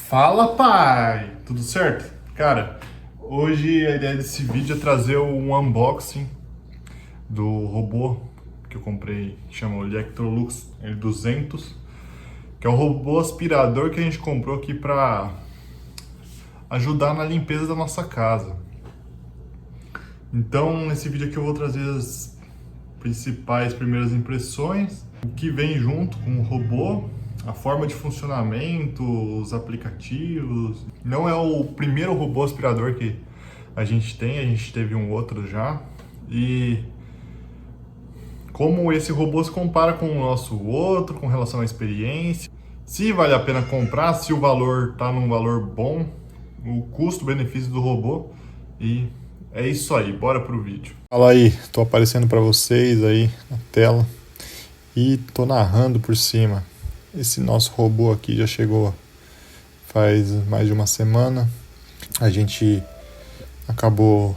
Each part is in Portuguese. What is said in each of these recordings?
Fala, pai! Tudo certo? Cara, hoje a ideia desse vídeo é trazer um unboxing do robô que eu comprei, que chama o Electrolux L200, que é um robô aspirador que a gente comprou aqui para ajudar na limpeza da nossa casa. Então, nesse vídeo aqui eu vou trazer as principais primeiras impressões, o que vem junto com o robô, a forma de funcionamento, os aplicativos. Não é o primeiro robô aspirador que a gente teve um outro já. E como esse robô se compara com o nosso outro, com relação à experiência, se vale a pena comprar, se o valor está num valor bom, o custo-benefício do robô. E é isso aí, bora pro vídeo. Fala aí, tô aparecendo para vocês aí na tela e tô narrando por cima. Esse nosso robô aqui já chegou faz mais de uma semana. A gente acabou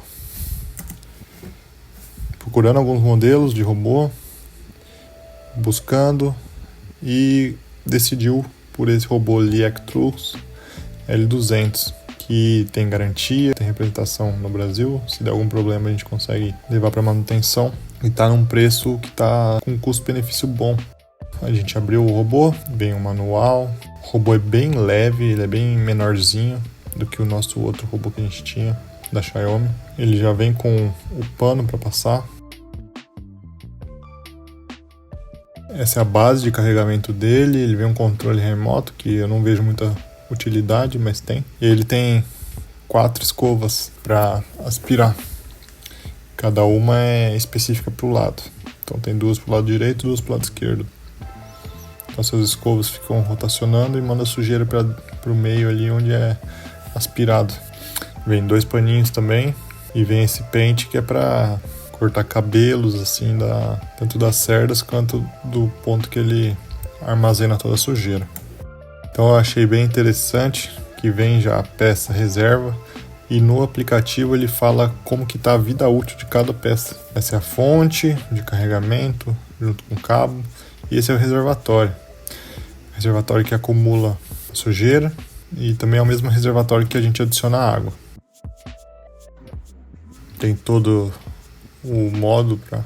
procurando alguns modelos de robô, buscando e decidiu por esse robô Electrolux L200, que tem garantia, tem representação no Brasil. Se der algum problema a gente consegue levar para manutenção e tá num preço que tá com um custo-benefício bom. A gente abriu o robô, vem um manual. O robô é bem leve, ele é bem menorzinho do que o nosso outro robô que a gente tinha, da Xiaomi. Ele já vem com o pano para passar. Essa é a base de carregamento dele. Ele vem um controle remoto, que eu não vejo muita utilidade, mas tem. E ele tem 4 escovas para aspirar. Cada uma é específica para o lado. Então tem 2 para o lado direito e 2 para o lado esquerdo. Então essas escovas ficam rotacionando e manda sujeira para o meio ali onde é aspirado. Vem 2 paninhos também e vem esse pente que é para cortar cabelos assim, tanto das cerdas quanto do ponto que ele armazena toda a sujeira. Então eu achei bem interessante que vem já a peça reserva e no aplicativo ele fala como que está a vida útil de cada peça. Essa é a fonte de carregamento junto com o cabo e esse é o reservatório. Reservatório que acumula sujeira e também é o mesmo reservatório que a gente adiciona água. Tem todo o modo para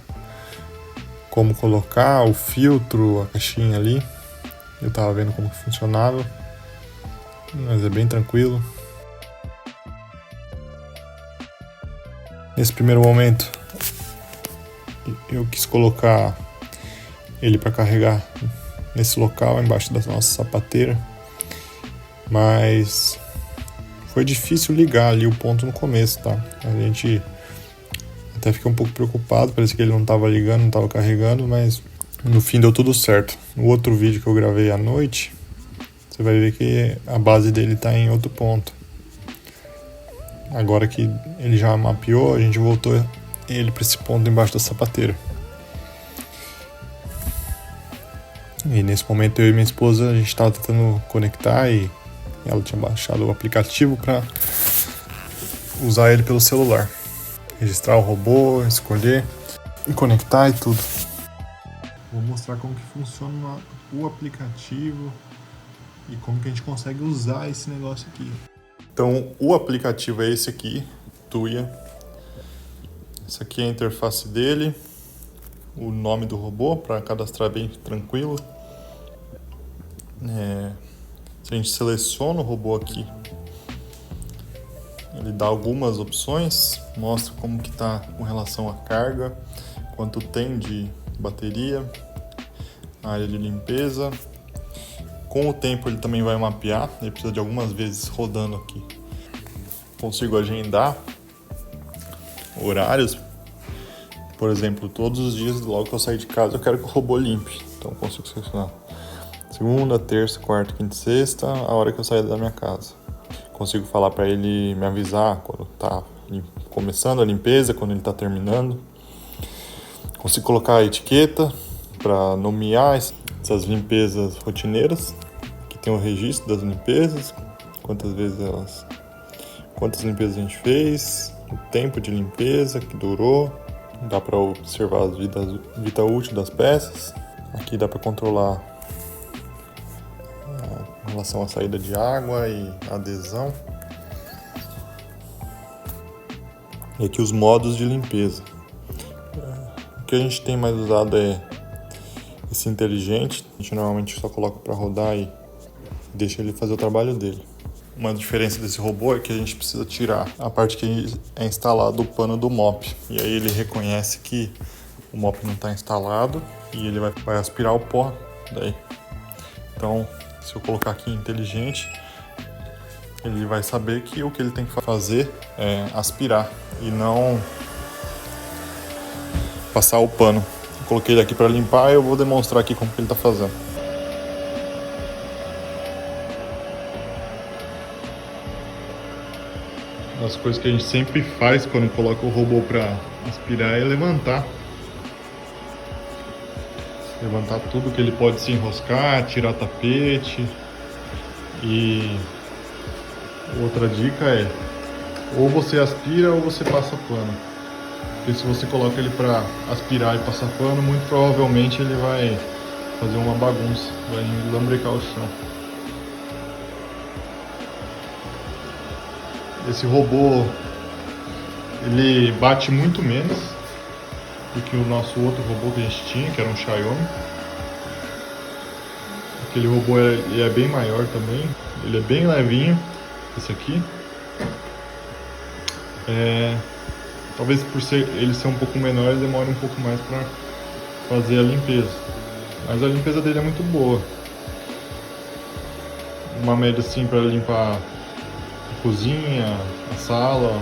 como colocar, o filtro, a caixinha ali. Eu estava vendo como que funcionava, mas é bem tranquilo. Nesse primeiro momento eu quis colocar ele para carregar nesse local, embaixo da nossa sapateira, mas foi difícil ligar ali o ponto no começo, tá? A gente até fiquei um pouco preocupado, parecia que ele não estava ligando, não estava carregando, mas no fim deu tudo certo. No outro vídeo que eu gravei à noite, você vai ver que a base dele está em outro ponto. Agora que ele já mapeou, a gente voltou ele para esse ponto embaixo da sapateira. E nesse momento eu e minha esposa, a gente estava tentando conectar e ela tinha baixado o aplicativo para usar ele pelo celular. Registrar o robô, escolher e conectar e tudo. Vou mostrar como que funciona o aplicativo e como que a gente consegue usar esse negócio aqui. Então o aplicativo é esse aqui, Tuya. Essa aqui é a interface dele. O nome do robô para cadastrar bem tranquilo. Se a gente seleciona o robô aqui, ele dá algumas opções, mostra como que está com relação à carga, quanto tem de bateria, área de limpeza. Com o tempo ele também vai mapear, ele precisa de algumas vezes rodando aqui. Consigo agendar horários. Por exemplo, todos os dias, logo que eu sair de casa, eu quero que o robô limpe. Então eu consigo selecionar segunda, terça, quarta, quinta e sexta, a hora que eu sair da minha casa. Consigo falar para ele me avisar quando está começando a limpeza, quando ele está terminando. Consigo colocar a etiqueta para nomear essas limpezas rotineiras. Aqui tem o registro das limpezas, quantas limpezas a gente fez, o tempo de limpeza que durou. Dá para observar a vida útil das peças. Aqui dá para controlar em relação à saída de água e adesão. E aqui os modos de limpeza. O que a gente tem mais usado é esse inteligente. A gente normalmente só coloca para rodar e deixa ele fazer o trabalho dele. Uma diferença desse robô é que a gente precisa tirar a parte que é instalado o pano do mop. E aí ele reconhece que o mop não está instalado e ele vai aspirar o pó daí. Então, se eu colocar aqui inteligente, ele vai saber que o que ele tem que fazer é aspirar e não passar o pano. Eu coloquei ele aqui para limpar e eu vou demonstrar aqui como que ele está fazendo. Uma das coisas que a gente sempre faz quando coloca o robô para aspirar é levantar. Levantar tudo que ele pode se enroscar, tirar tapete. E outra dica é, ou você aspira ou você passa pano. Porque se você coloca ele para aspirar e passar pano, muito provavelmente ele vai fazer uma bagunça, vai lambrecar o chão. Esse robô, ele bate muito menos do que o nosso outro robô que a gente tinha, que era um Xiaomi. Aquele robô ele é bem maior também, ele é bem levinho, esse aqui. Talvez por ele ser um pouco menor, ele demore um pouco mais para fazer a limpeza. Mas a limpeza dele é muito boa. Uma média assim para limpar a cozinha, a sala,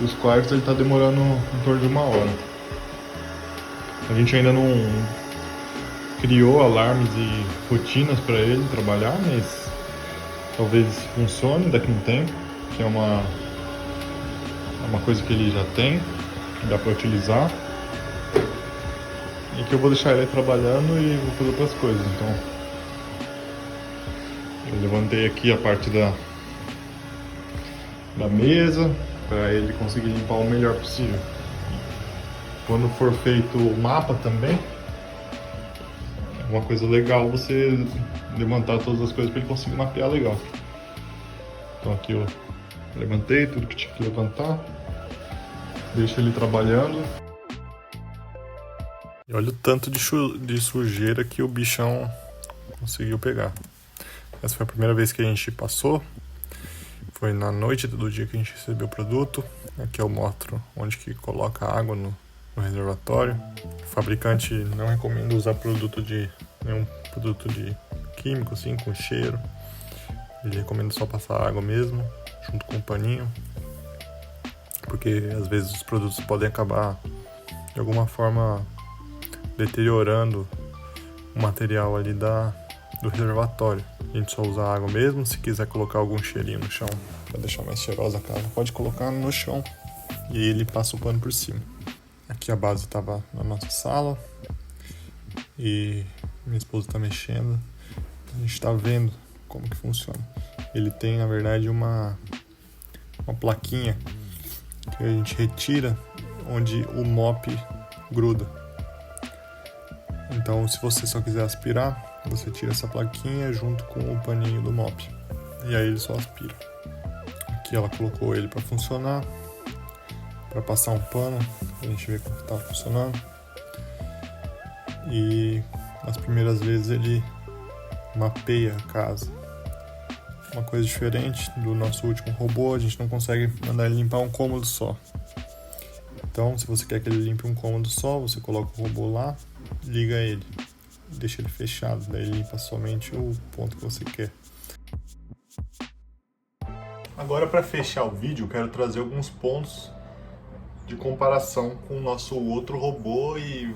os quartos, ele está demorando em torno de 1 hora. A gente ainda não criou alarmes e rotinas para ele trabalhar, mas talvez isso funcione daqui a um tempo, que é uma coisa que ele já tem, que dá para utilizar, e que eu vou deixar ele trabalhando e vou fazer outras coisas. Então eu levantei aqui a parte da mesa para ele conseguir limpar o melhor possível. Quando for feito o mapa também, é uma coisa legal você levantar todas as coisas para ele conseguir mapear legal. Então aqui eu levantei tudo que tinha que levantar, deixo ele trabalhando. E olha o tanto de sujeira que o bichão conseguiu pegar. Essa foi a primeira vez que a gente passou. Foi na noite do dia que a gente recebeu o produto. Aqui eu mostro onde que coloca a água no reservatório. O fabricante não recomenda usar nenhum produto de químico assim, com cheiro. Ele recomenda só passar água mesmo, junto com o paninho, porque às vezes os produtos podem acabar de alguma forma deteriorando o material ali do reservatório. A gente só usa água mesmo. Se quiser colocar algum cheirinho no chão para deixar mais cheirosa a casa, pode colocar no chão e ele passa o pano por cima. Aqui a base estava na nossa sala e minha esposa está mexendo. A gente está vendo como que funciona. Ele tem, na verdade, uma plaquinha que a gente retira onde o mop gruda. Então, se você só quiser aspirar, você tira essa plaquinha junto com o paninho do mop. E aí ele só aspira. Aqui ela colocou ele para funcionar, para passar um pano, pra gente ver como está funcionando. E nas primeiras vezes ele mapeia a casa. Uma coisa diferente do nosso último robô, a gente não consegue mandar ele limpar um cômodo só. Então, se você quer que ele limpe um cômodo só, você coloca o robô lá, liga ele, deixa ele fechado, daí ele limpa somente o ponto que você quer. Agora, para fechar o vídeo, eu quero trazer alguns pontos de comparação com o nosso outro robô e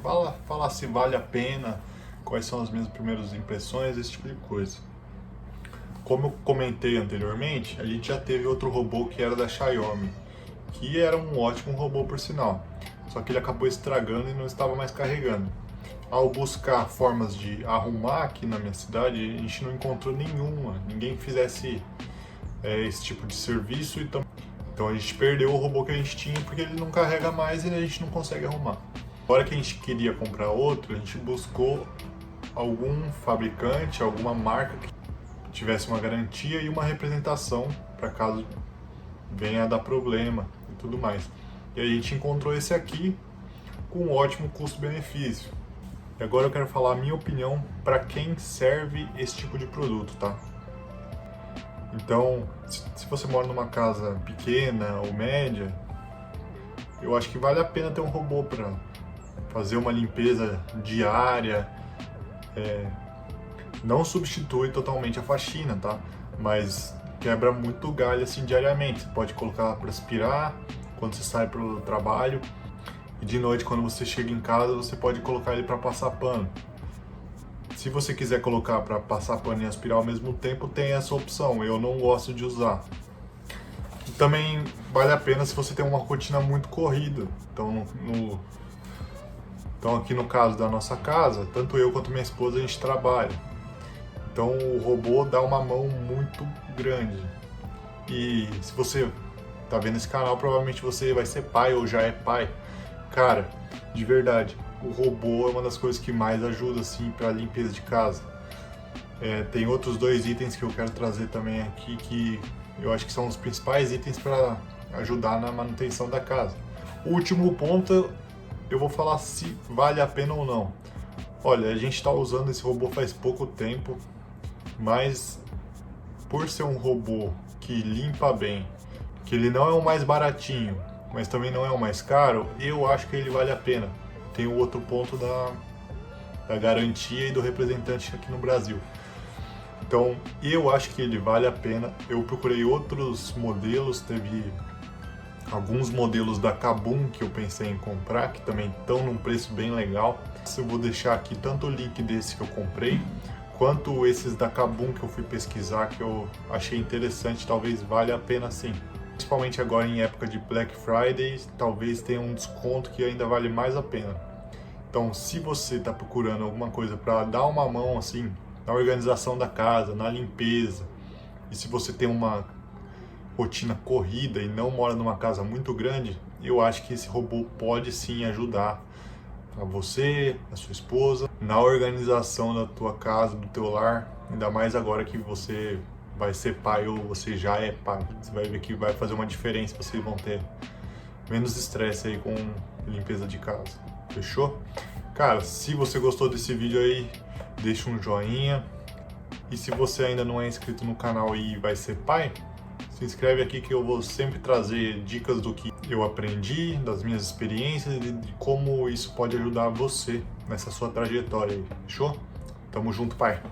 falar se vale a pena, quais são as minhas primeiras impressões, esse tipo de coisa. Como eu comentei anteriormente, a gente já teve outro robô que era da Xiaomi, que era um ótimo robô por sinal, só que ele acabou estragando e não estava mais carregando. Ao buscar formas de arrumar aqui na minha cidade, a gente não encontrou ninguém que fizesse esse tipo de serviço, então a gente perdeu o robô que a gente tinha porque ele não carrega mais e a gente não consegue arrumar. Na hora que a gente queria comprar outro, a gente buscou algum fabricante, alguma marca tivesse uma garantia e uma representação para caso venha a dar problema e tudo mais. E a gente encontrou esse aqui com um ótimo custo-benefício. E agora eu quero falar a minha opinião para quem serve esse tipo de produto, tá? Então, se você mora numa casa pequena ou média, eu acho que vale a pena ter um robô para fazer uma limpeza diária. Não substitui totalmente a faxina, tá? Mas quebra muito galho assim diariamente. Você pode colocar para aspirar quando você sai para o trabalho. E de noite, quando você chega em casa, você pode colocar ele para passar pano. Se você quiser colocar para passar pano e aspirar ao mesmo tempo, tem essa opção. Eu não gosto de usar. Também vale a pena se você tem uma rotina muito corrida. Então aqui no caso da nossa casa, tanto eu quanto minha esposa a gente trabalha. Então o robô dá uma mão muito grande. E se você tá vendo esse canal, provavelmente você vai ser pai ou já é pai. Cara, de verdade, o robô é uma das coisas que mais ajuda assim para limpeza de casa. Tem outros 2 itens que eu quero trazer também aqui que eu acho que são os principais itens para ajudar na manutenção da casa. O último ponto, eu vou falar se vale a pena ou não. Olha, a gente está usando esse robô faz pouco tempo, mas por ser um robô que limpa bem, que ele não é o mais baratinho, mas também não é o mais caro, eu acho que ele vale a pena. Tem o outro ponto da garantia e do representante aqui no Brasil. Então, eu acho que ele vale a pena. Eu procurei outros modelos, teve alguns modelos da Kabum que eu pensei em comprar, que também estão num preço bem legal. Eu vou deixar aqui tanto o link desse que eu comprei, quanto esses da Kabum que eu fui pesquisar, que eu achei interessante, talvez valha a pena sim. Principalmente agora em época de Black Friday, talvez tenha um desconto que ainda vale mais a pena. Então, se você está procurando alguma coisa para dar uma mão assim na organização da casa, na limpeza, e se você tem uma rotina corrida e não mora numa casa muito grande, eu acho que esse robô pode sim ajudar a você, a sua esposa, na organização da tua casa, do teu lar, ainda mais agora que você vai ser pai ou você já é pai. Você vai ver que vai fazer uma diferença, vocês vão ter menos estresse aí com limpeza de casa. Fechou? Cara, se você gostou desse vídeo aí, deixa um joinha. E se você ainda não é inscrito no canal e vai ser pai, se inscreve aqui que eu vou sempre trazer dicas do que eu aprendi, das minhas experiências e de como isso pode ajudar você nessa sua trajetória aí. Fechou? Tamo junto, pai!